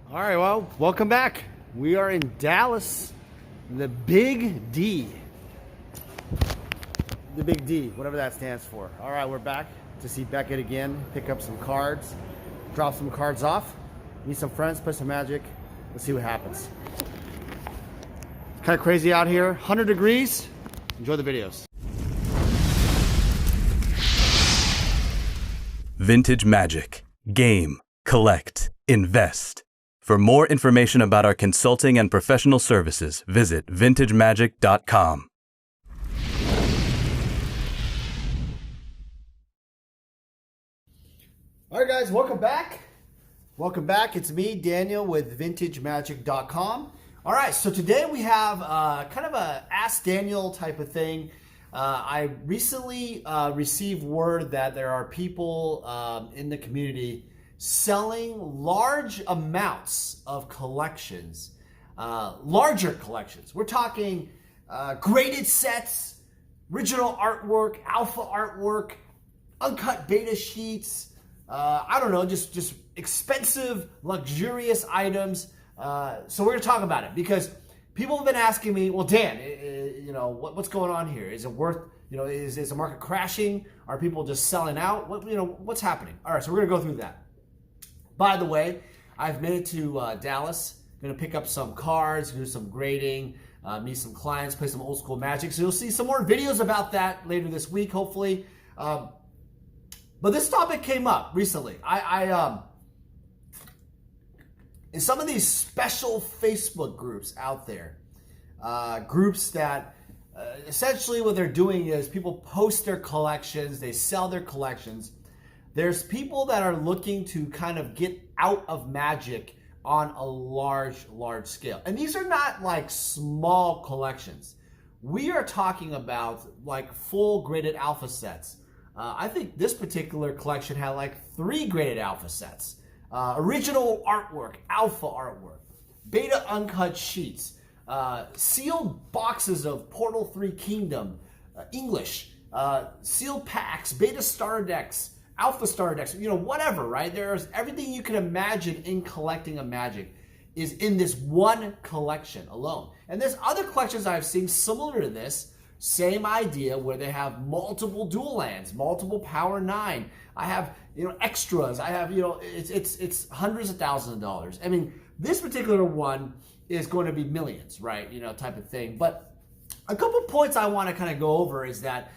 All right, well, welcome back. We are in Dallas, the Big D. The Big D, whatever that stands for. All right, we're back to see Beckett again, pick up some cards, drop some cards off, meet some friends, play some Magic. Let's see what happens. It's kind of crazy out here, 100 degrees. Enjoy the videos. Vintage Magic. Game, collect, invest. For more information about our consulting and professional services, visit vintagemagic.com. All right, guys, welcome back. Welcome back. It's me, Daniel, with vintagemagic.com. All right, so today we have kind of a Ask Daniel type of thing. I recently received word that there are people in the community selling large amounts of collections, larger collections. We're talking graded sets, original artwork, alpha artwork, uncut beta sheets, I don't know, just expensive, luxurious items. So we're gonna talk about it because people have been asking me, well, Dan, you know, what's going on here? Is it worth, you know, is the market crashing? Are people just selling out? What's happening? All right, so we're gonna go through that. By the way, I've made it to Dallas. Gonna pick up some cards, do some grading, meet some clients, play some old school Magic. So you'll see some more videos about that later this week, hopefully. But this topic came up recently. In some of these special Facebook groups out there, groups that essentially what they're doing is people post their collections, they sell their collections. There's people that are looking to kind of get out of Magic on a large scale. And these are not like small collections. We are talking about like full graded alpha sets. I think this particular collection had like 3 graded alpha sets. Original artwork, alpha artwork, beta uncut sheets, sealed boxes of Portal 3 Kingdom, English, sealed packs, beta star decks, alpha star decks, you know, whatever, right? There's everything you can imagine in collecting a Magic is in this one collection alone. And there's other collections I've seen similar to this, same idea, where they have multiple dual lands, multiple power 9. I have, you know, extras. I have, you know, it's hundreds of thousands of dollars. I mean, this particular one is going to be millions, right? You know, type of thing. But a couple points I want to kind of go over is that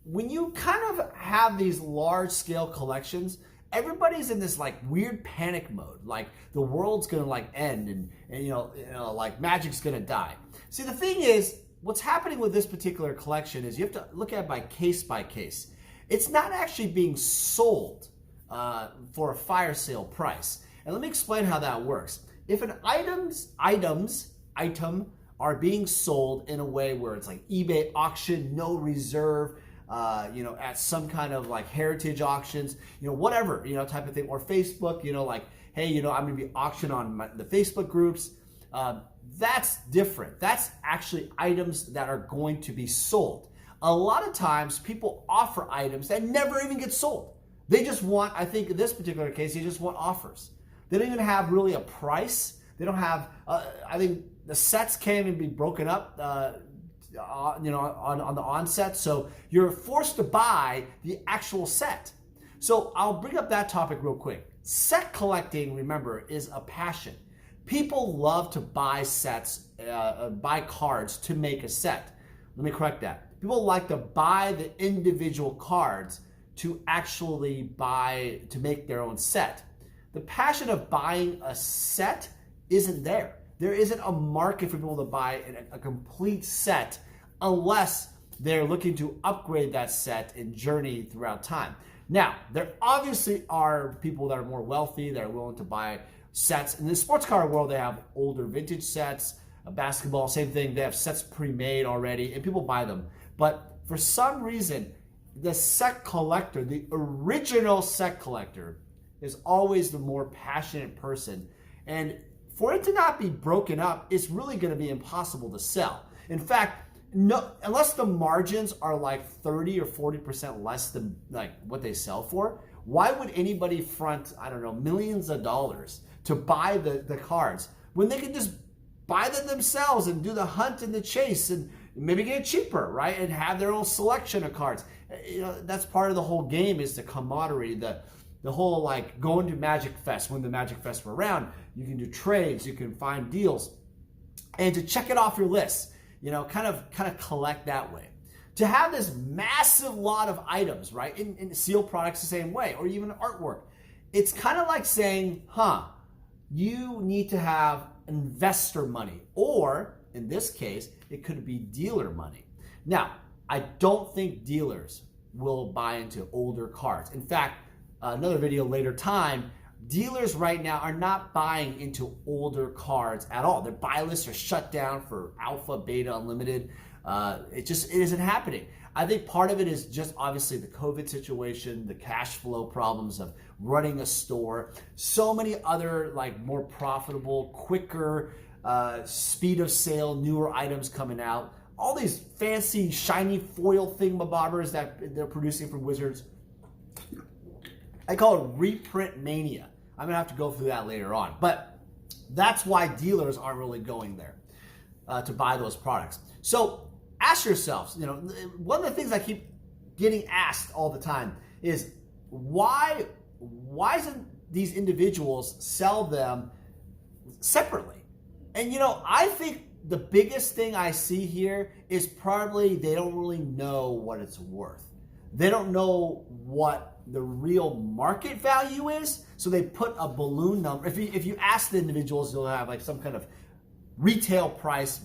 when you kind of have these large scale collections, everybody's in this like weird panic mode, like the world's gonna like end and you know like Magic's gonna die. See, the thing is, what's happening with this particular collection is you have to look at it by case. It's not actually being sold for a fire sale price. And let me explain how that works. If an item are being sold in a way where it's like eBay auction, no reserve, you know, at some kind of like heritage auctions, you know, whatever, you know, type of thing, or Facebook, you know, like, hey, you know, I'm gonna be auctioned on the Facebook groups. That's different. That's actually items that are going to be sold. A lot of times people offer items that never even get sold. They just want, I think in this particular case, they just want offers. They don't even have really a price. They don't have, I think the sets can't even be broken up, you know, on the onset. So you're forced to buy the actual set. So I'll bring up that topic real quick. Set collecting, remember, is a passion. People love to buy sets, buy cards to make a set. Let me correct that. People like to buy the individual cards to actually buy, to make their own set. The passion of buying a set isn't there. There isn't a market for people to buy a complete set unless they're looking to upgrade that set and journey throughout time. Now, there obviously are people that are more wealthy that are willing to buy sets. In the sports card world, they have older vintage sets. Basketball, same thing. They have sets pre-made already, and people buy them. But for some reason, the set collector, the original set collector, is always the more passionate person. And for it to not be broken up, it's really going to be impossible to sell. In fact, no, unless the margins are like 30 or 40% less than like what they sell for, Why would anybody front, I don't know, millions of dollars to buy the cards when they can just buy them themselves and do the hunt and the chase and maybe get it cheaper, right? And have their own selection of cards. You know, that's part of the whole game, is the camaraderie, the whole like going to Magic Fest. When the Magic Fest were around, you can do trades, you can find deals, and to check it off your list, you know, kind of collect that way. To have this massive lot of items, right, in sealed products the same way, or even artwork, it's kind of like saying, you need to have investor money, or in this case, it could be dealer money. Now, I don't think dealers will buy into older cards. In fact, another video later time, dealers right now are not buying into older cards at all. Their buy lists are shut down for alpha, beta, unlimited. It isn't happening. I think part of it is just obviously the COVID situation, the cash flow problems of running a store, so many other like more profitable, quicker, speed of sale, newer items coming out. All these fancy, shiny foil thingamabobbers that they're producing from Wizards. I call it reprint mania. I'm gonna have to go through that later on. But that's why dealers aren't really going there to buy those products. So ask yourselves, you know, one of the things I keep getting asked all the time is why isn't these individuals sell them separately? And you know, I think the biggest thing I see here is probably they don't really know what it's worth. They don't know what the real market value is, so they put a balloon number. If you ask the individuals, they'll have like some kind of retail price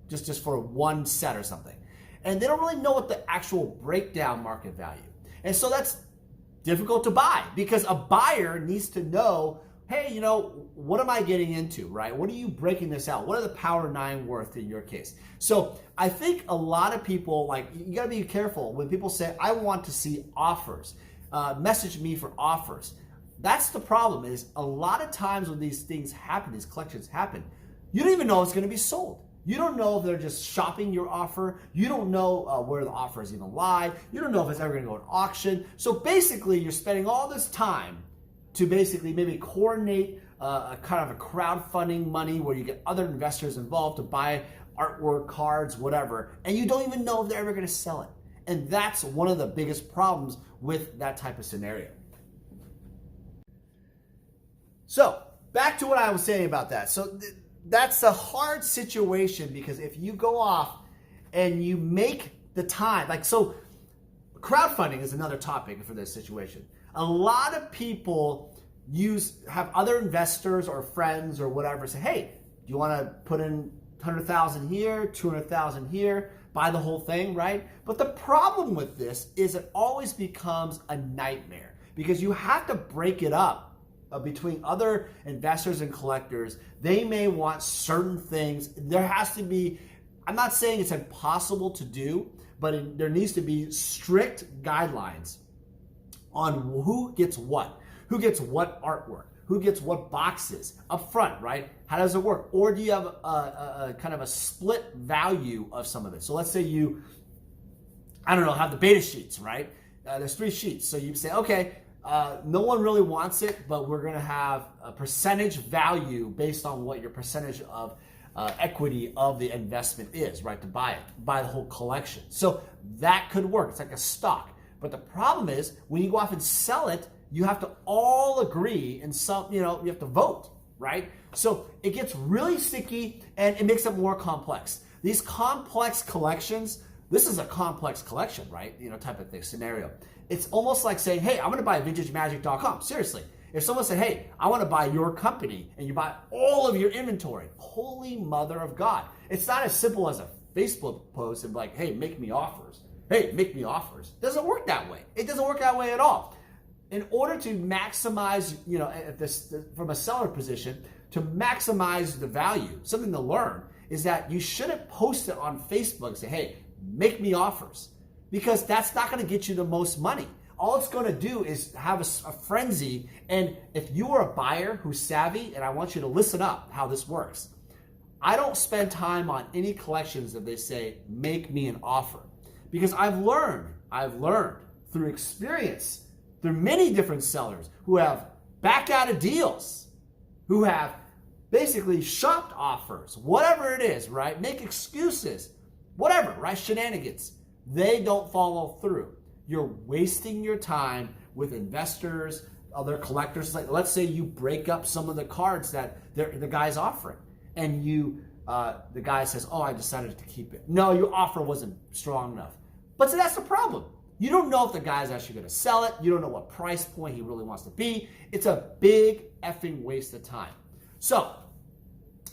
just for one set or something, and they don't really know what the actual breakdown market value. And so that's difficult to buy, because a buyer needs to know, hey, you know, what am I getting into, right? What are you breaking this out? What are the Power 9 worth in your case? So I think a lot of people, like, you gotta be careful when people say, I want to see offers, message me for offers. That's the problem, is a lot of times when these things happen, these collections happen, you don't even know it's gonna be sold. You don't know if they're just shopping your offer. You don't know where the offer is even live. You don't know if it's ever gonna go to auction. So basically, you're spending all this time to basically maybe coordinate a kind of a crowdfunding money where you get other investors involved to buy artwork, cards, whatever, and you don't even know if they're ever gonna sell it. And that's one of the biggest problems with that type of scenario. So back to what I was saying about that. So that's a hard situation, because if you go off and you make the time, like, so crowdfunding is another topic for this situation. A lot of people have other investors or friends or whatever say, hey, do you want to put in 100,000 here, 200,000 here, buy the whole thing, right? But the problem with this is it always becomes a nightmare, because you have to break it up between other investors and collectors. They may want certain things. There has to be, I'm not saying it's impossible to do, but there needs to be strict guidelines on who gets what artwork, who gets what boxes up front, right? How does it work? Or do you have a kind of a split value of some of it? So let's say you, I don't know, have the beta sheets, right? There's 3 sheets. So you say, okay, no one really wants it, but we're going to have a percentage value based on what your percentage of equity of the investment is, right? To buy the whole collection. So that could work. It's like a stock. But the problem is, when you go off and sell it, you have to all agree, and you have to vote, right? So it gets really sticky, and it makes it more complex. These complex collections, this is a complex collection, right? Type of thing, scenario. It's almost like saying, hey, I'm gonna buy VintageMagic.com. Seriously. If someone said, hey, I wanna buy your company, and you buy all of your inventory, holy mother of God. It's not as simple as a Facebook post and like, hey, make me offers. Hey, make me offers. It doesn't work that way. It doesn't work that way at all. In order to maximize, from a seller position, to maximize the value, something to learn is that you shouldn't post it on Facebook and say, hey, make me offers, because that's not gonna get you the most money. All it's gonna do is have a frenzy, and if you are a buyer who's savvy, and I want you to listen up how this works, I don't spend time on any collections that they say, make me an offer. Because I've learned through experience There are many different sellers who have backed out of deals, who have basically shopped offers, whatever it is, right? Make excuses, whatever, right? Shenanigans. They don't follow through. You're wasting your time with investors, other collectors. Like, let's say you break up some of the cards that the guy's offering, and the guy says, "Oh, I decided to keep it." No, your offer wasn't strong enough. But so that's the problem. You don't know if the guy's actually going to sell it. You don't know what price point he really wants to be. It's a big effing waste of time. So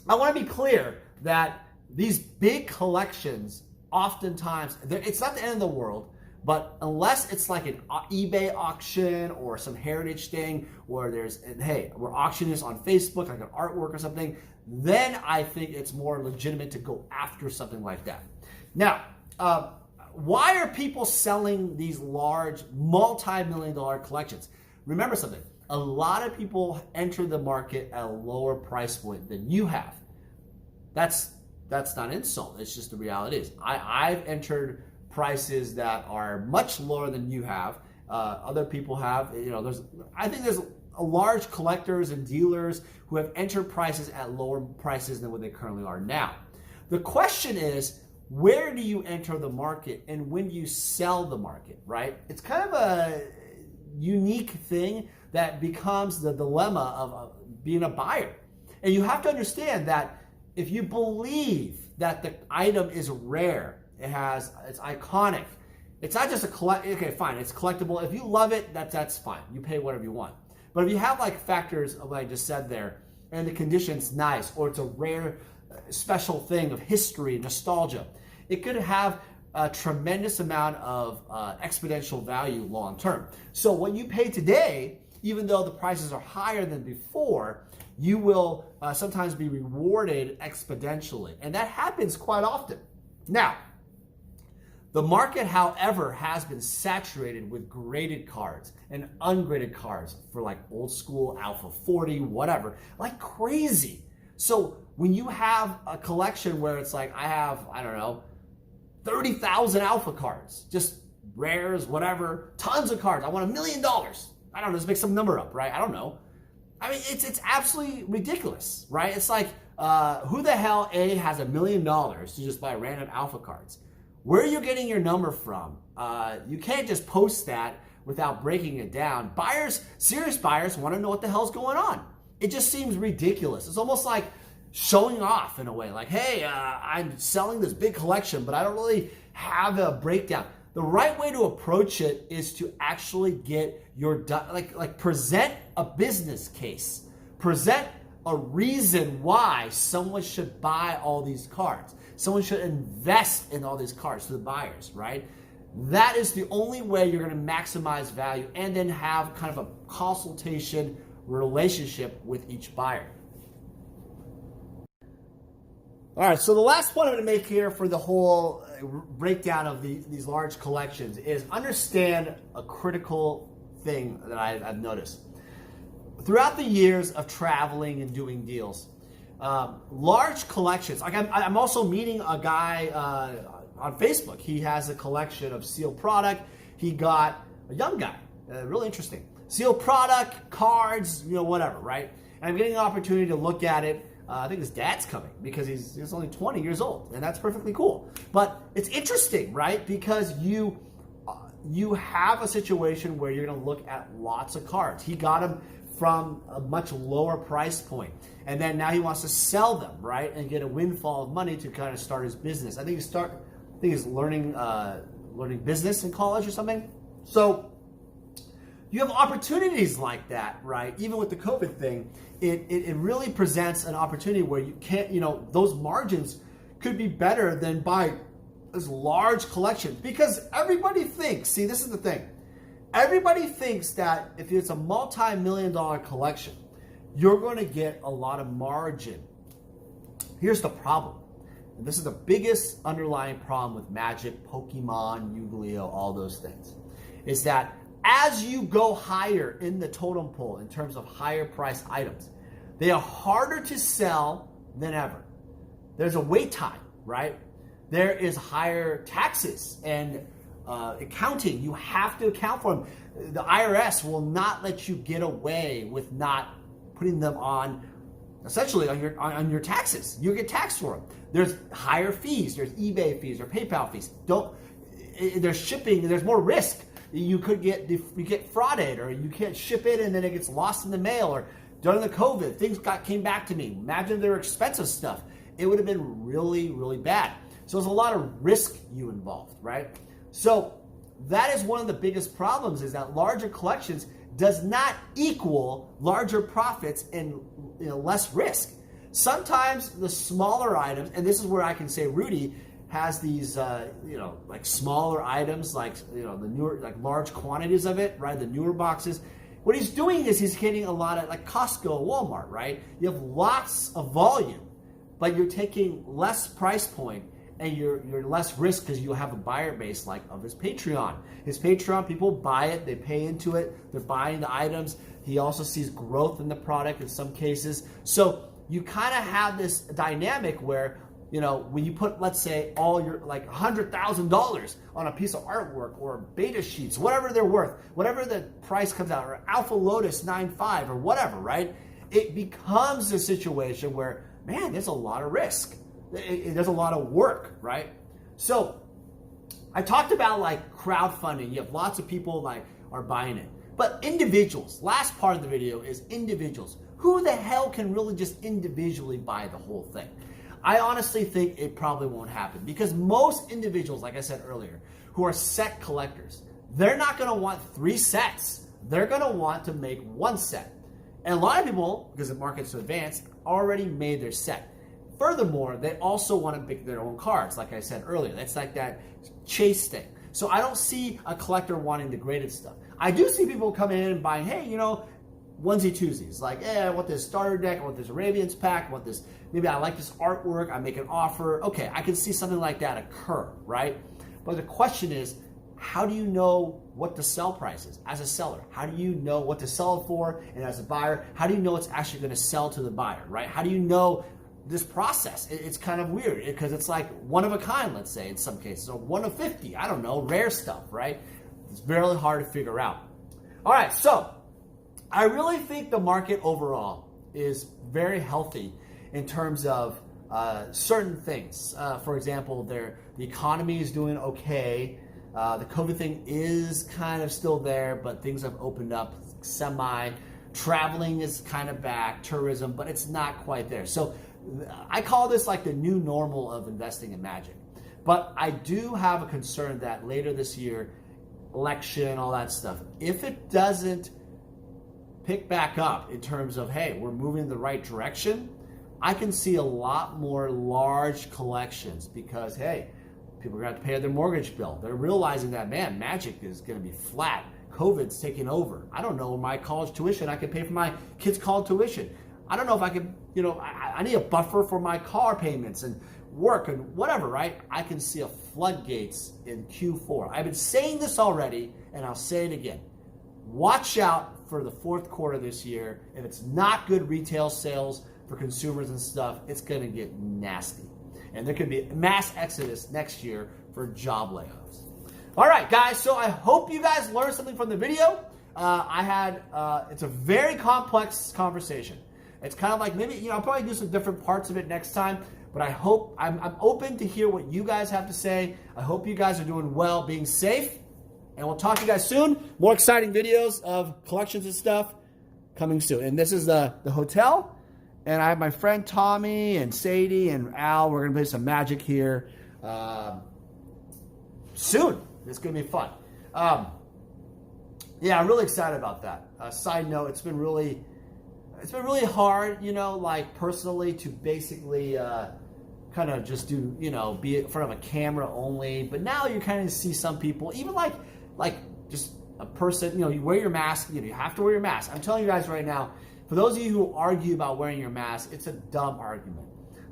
I want to be clear that these big collections, oftentimes, it's not the end of the world, but unless it's like an eBay auction or some heritage thing where we're auctioning this on Facebook, like an artwork or something, then I think it's more legitimate to go after something like that. Now, why are people selling these large multi-million-dollar collections? Remember something. A lot of people enter the market at a lower price point than you have. That's not an insult. It's just the reality is. I've entered prices that are much lower than you have. Other people have. I think there's a large collectors and dealers who have entered prices at lower prices than what they currently are now. The question is, where do you enter the market and when do you sell the market, right? It's kind of a unique thing that becomes the dilemma of being a buyer. And you have to understand that if you believe that the item is rare, it's iconic, it's not just okay, fine, it's collectible. If you love it, that's fine. You pay whatever you want. But if you have like factors of what I just said there, and the condition's nice, or it's a rare, special thing of history, nostalgia, it could have a tremendous amount of exponential value long term. So what you pay today, even though the prices are higher than before, you will sometimes be rewarded exponentially. And that happens quite often. Now, the market, however, has been saturated with graded cards and ungraded cards for like old school, Alpha 40, whatever, like crazy. So when you have a collection where it's like, I have, 30,000 Alpha cards, just rares, whatever, tons of cards. I want $1 million. I don't know, just make some number up, right? I don't know. I mean, it's absolutely ridiculous, right? It's like, who the hell, has $1 million to just buy random Alpha cards? Where are you getting your number from? You can't just post that without breaking it down. Serious buyers want to know what the hell's going on. It just seems ridiculous. It's almost like showing off in a way. Like, hey, I'm selling this big collection, but I don't really have a breakdown. The right way to approach it is to actually get your, present a business case. Present a reason why someone should buy all these cards. Someone should invest in all these cards to the buyers, right? That is the only way you're going to maximize value and then have kind of a consultation relationship with each buyer. All right, so the last point I'm going to make here for the whole breakdown of these large collections is understand a critical thing that I've noticed. Throughout the years of traveling and doing deals, large collections, like I'm also meeting a guy on Facebook. He has a collection of sealed product. He got a young guy, really interesting. Sealed product, cards, whatever, right? And I'm getting an opportunity to look at it. I think his dad's coming because he's only 20 years old, and that's perfectly cool. But it's interesting, right? Because you have a situation where you're going to look at lots of cards. He got them from a much lower price point, and then now he wants to sell them, right, and get a windfall of money to kind of start his business. I think he's learning business in college or something. So you have opportunities like that, right? Even with the COVID thing, it really presents an opportunity where you can't, those margins could be better than buy this large collection, because everybody thinks, see, this is the thing. Everybody thinks that if it's a multi-million-dollar collection, you're going to get a lot of margin. Here's the problem. And this is the biggest underlying problem with Magic, Pokemon, Yu-Gi-Oh, all those things, is that as you go higher in the totem pole in terms of higher priced items, they are harder to sell than ever. There's a wait time, right? There is higher taxes and accounting. You have to account for them. The IRS will not let you get away with not putting them on, essentially on your taxes. You get taxed for them. There's higher fees. There's eBay fees or PayPal fees. There's shipping. There's more risk. You get frauded, or you can't ship it and then it gets lost in the mail. Or during the COVID, things came back to me. Imagine if they were expensive stuff. It would have been really, really bad. So there's a lot of risk you involved, right? So that is one of the biggest problems, is that larger collections does not equal larger profits and less risk. Sometimes the smaller items, and this is where I can say Rudy has these, like smaller items, like, the newer, like large quantities of it, right? The newer boxes. What he's doing is he's getting a lot of, like Costco, Walmart, right? You have lots of volume, but you're taking less price point and you're less risk because you have a buyer base like of his Patreon. His Patreon, people buy it, they pay into it, they're buying the items. He also sees growth in the product in some cases. So you kind of have this dynamic where, when you put, let's say, all your like $100,000 on a piece of artwork or beta sheets, whatever they're worth, whatever the price comes out, or Alpha Lotus 9.5 or whatever, right? It becomes a situation where, man, there's a lot of risk. There's a lot of work, right? So I talked about like crowdfunding. You have lots of people like are buying it. But individuals, last part of the video is individuals. Who the hell can really just individually buy the whole thing? I honestly think it probably won't happen, because most individuals, like I said earlier, who are set collectors, they're not going to want 3 sets. They're going to want to make 1 set. And a lot of people, because the market's so advanced, already made their set. Furthermore, they also want to pick their own cards, like I said earlier. That's like that chase thing. So I don't see a collector wanting the graded stuff. I do see people coming in and buying, hey, onesie twosies. Like, I want this starter deck, I want this Arabians pack, I want this, maybe I like this artwork, I make an offer. Okay, I can see something like that occur, right? But the question is, how do you know what the sell price is as a seller? How do you know what to sell it for? And as a buyer, how do you know it's actually going to sell to the buyer, right? How do you know this process? It's kind of weird because it's like one of a kind, let's say, in some cases, or 1 of 50, I don't know, rare stuff, right? It's very hard to figure out. All right, so I really think the market overall is very healthy in terms of certain things. For example, the economy is doing okay. The COVID thing is kind of still there, but things have opened up semi. Traveling is kind of back, tourism, but it's not quite there. So I call this like the new normal of investing in Magic. But I do have a concern that later this year, election, all that stuff, if it doesn't pick back up in terms of, hey, we're moving in the right direction, I can see a lot more large collections because, hey, people are going to have to pay their mortgage bill. They're realizing that, man, Magic is going to be flat. COVID's taking over. I don't know my college tuition. I can pay for my kids' college tuition. I don't know if I can, I need a buffer for my car payments and work and whatever, right? I can see a floodgates in Q4. I've been saying this already, and I'll say it again. Watch out for the fourth quarter this year. If it's not good retail sales for consumers and stuff, it's going to get nasty. And there could be a mass exodus next year for job layoffs. All right, guys, so I hope you guys learned something from the video. It's a very complex conversation. It's kind of like maybe, I'll probably do some different parts of it next time, but I hope, I'm open to hear what you guys have to say. I hope you guys are doing well, being safe, and we'll talk to you guys soon. More exciting videos of collections and stuff coming soon. And this is the hotel, and I have my friend Tommy and Sadie and Al. We're going to play some Magic here soon. It's going to be fun. Yeah, I'm really excited about that. Side note, it's been really hard, like personally to basically kind of just do, be in front of a camera only. But now you kind of see some people, even like just a person, you wear your mask, you have to wear your mask. I'm telling you guys right now, for those of you who argue about wearing your mask, it's a dumb argument.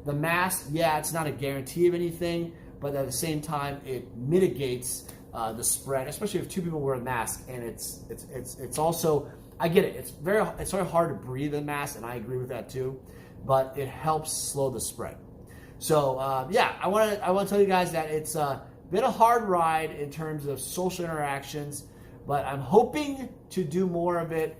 The mask, yeah, it's not a guarantee of anything, but at the same time, it mitigates the spread, especially if 2 people wear a mask. And it's also, I get it. It's very hard to breathe in masks, and I agree with that too. But it helps slow the spread. So yeah, I want to tell you guys that it's Been a hard ride in terms of social interactions, but I'm hoping to do more of it.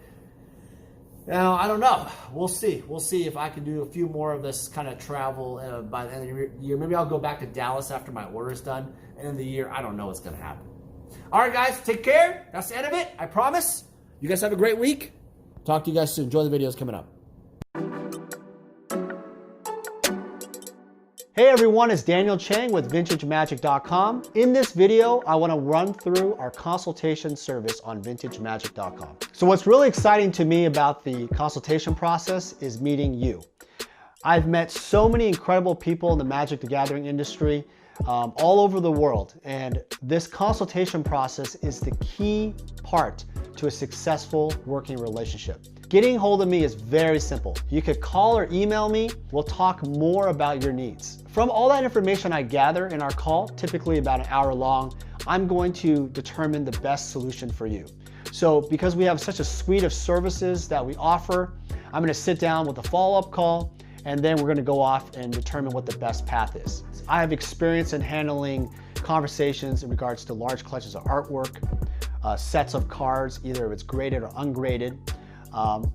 Now, I don't know. We'll see. We'll see if I can do a few more of this kind of travel by the end of the year. Maybe I'll go back to Dallas after my order is done. End of the year, I don't know what's going to happen. All right, guys, take care. That's the end of it. I promise. You guys have a great week. Talk to you guys soon. Enjoy the videos coming up. Hey everyone, it's Daniel Chang with VintageMagic.com. In this video, I want to run through our consultation service on VintageMagic.com. So what's really exciting to me about the consultation process is meeting you. I've met so many incredible people in the Magic the Gathering industry all over the world, and this consultation process is the key part to a successful working relationship. Getting hold of me is very simple. You could call or email me. We'll talk more about your needs. From all that information I gather in our call, typically about an hour long, I'm going to determine the best solution for you. So because we have such a suite of services that we offer, I'm gonna sit down with a follow-up call, and then we're gonna go off and determine what the best path is. I have experience in handling conversations in regards to large collections of artwork, sets of cards, either if it's graded or ungraded,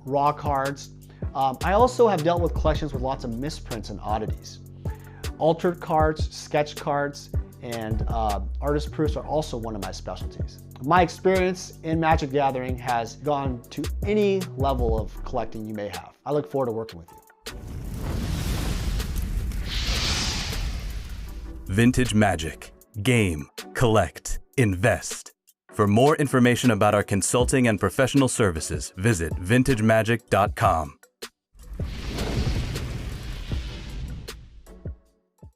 raw cards. I also have dealt with collections with lots of misprints and oddities. Altered cards, sketch cards, and artist proofs are also one of my specialties. My experience in Magic Gathering has gone to any level of collecting you may have. I look forward to working with you. Vintage Magic. Game, collect, invest. For more information about our consulting and professional services, visit vintagemagic.com.